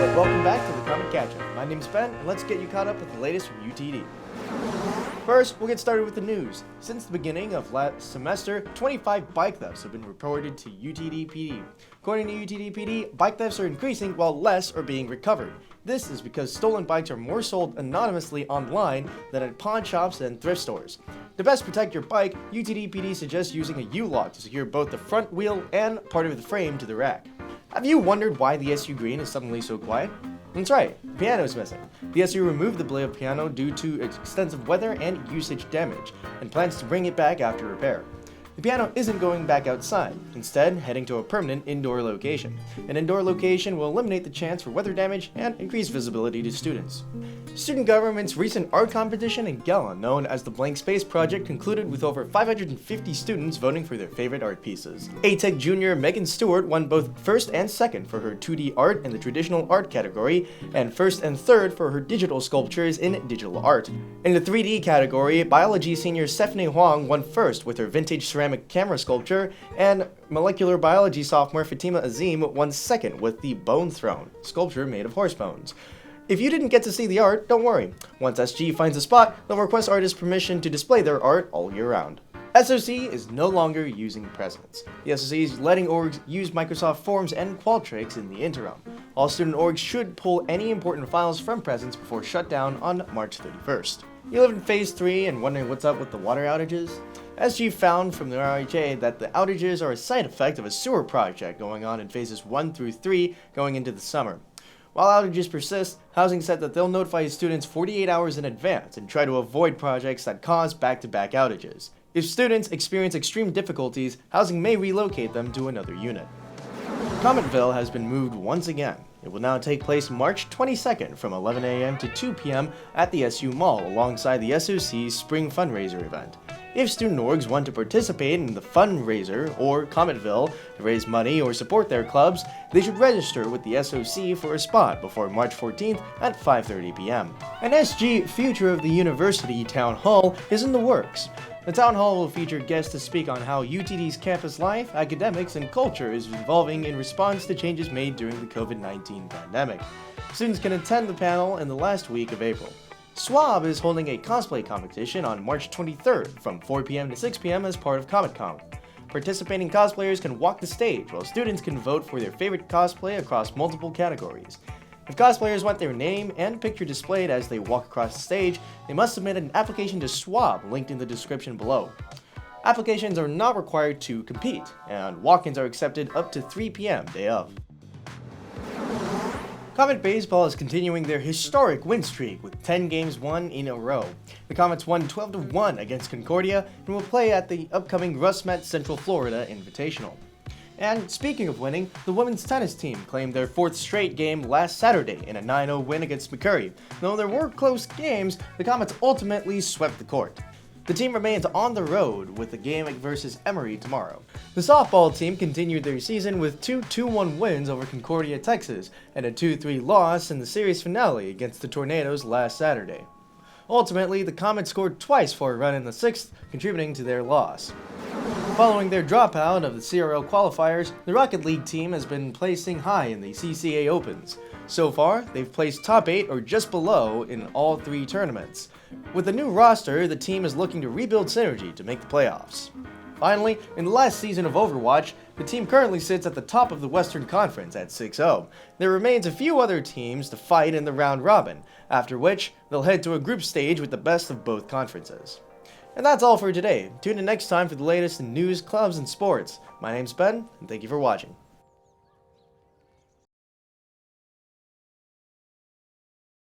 and welcome back to the Comet Catchup. My name's Ben, and let's get you caught up with the latest from UTD. First, we'll get started with the news. Since the beginning of last semester, 25 bike thefts have been reported to UTD PD. According to UTD PD, bike thefts are increasing while less are being recovered. This is because stolen bikes are more sold anonymously online than at pawn shops and thrift stores. To best protect your bike, UTD PD suggests using a U-lock to secure both the front wheel and part of the frame to the rack. Have you wondered why the SU Green is suddenly so quiet? That's right, the piano is missing. The SU removed the blade piano due to extensive weather and usage damage, and plans to bring it back after repair. The piano isn't going back outside, instead heading to a permanent indoor location. An indoor location will eliminate the chance for weather damage and increase visibility to students. Student government's recent art competition in Gala, known as the Blank Space Project, concluded with over 550 students voting for their favorite art pieces. A-Tech junior Megan Stewart won both first and second for her 2D art in the traditional art category, and first and third for her digital sculptures in digital art. In the 3D category, biology senior Stephanie Huang won first with her vintage ceramic camera sculpture, and molecular biology sophomore Fatima Azim won second with the Bone Throne sculpture made of horse bones. If you didn't get to see the art, don't worry. Once SG finds a spot, they'll request artists permission to display their art all year round. SOC is no longer using presents. The SOC is letting orgs use Microsoft Forms and Qualtrics in the interim. All student orgs should pull any important files from presents before shutdown on March 31st. You live in Phase 3 and wondering what's up with the water outages? SG found from the RHA that the outages are a side effect of a sewer project going on in Phases 1 through 3 going into the summer. While outages persist, Housing said that they'll notify students 48 hours in advance and try to avoid projects that cause back-to-back outages. If students experience extreme difficulties, Housing may relocate them to another unit. Cometville has been moved once again. It will now take place March 22nd from 11 a.m. to 2 p.m. at the SU Mall alongside the SOC's Spring Fundraiser event. If student orgs want to participate in the fundraiser or Cometville to raise money or support their clubs, they should register with the SOC for a spot before March 14th at 5:30 p.m. An SG Future of the University Town Hall is in the works. The Town Hall will feature guests to speak on how UTD's campus life, academics, and culture is evolving in response to changes made during the COVID-19 pandemic. Students can attend the panel in the last week of April. SWAB is holding a cosplay competition on March 23rd from 4 p.m. to 6 p.m. as part of CometCon. Participating cosplayers can walk the stage, while students can vote for their favorite cosplay across multiple categories. If cosplayers want their name and picture displayed as they walk across the stage, they must submit an application to SWAB linked in the description below. Applications are not required to compete, and walk-ins are accepted up to 3 p.m. day of. Comet Baseball is continuing their historic win streak with 10 games won in a row. The Comets won 12-1 against Concordia and will play at the upcoming Russ Met Central Florida Invitational. And speaking of winning, the women's tennis team claimed their fourth straight game last Saturday in a 9-0 win against McCurry. Though there were close games, the Comets ultimately swept the court. The team remains on the road with a game versus Emory tomorrow. The softball team continued their season with two 2-1 wins over Concordia, Texas, and a 2-3 loss in the series finale against the Tornadoes last Saturday. Ultimately, the Comets scored twice for a run in the sixth, contributing to their loss. Following their dropout of the CRL qualifiers, the Rocket League team has been placing high in the CCA Opens. So far, they've placed top 8 or just below in all 3 tournaments. With a new roster, the team is looking to rebuild synergy to make the playoffs. Finally, in the last season of Overwatch, the team currently sits at the top of the Western Conference at 6-0. There remains a few other teams to fight in the round robin, after which they'll head to a group stage with the best of both conferences. And that's all for today. Tune in next time for the latest in news, clubs, and sports. My name's Ben, and thank you for watching.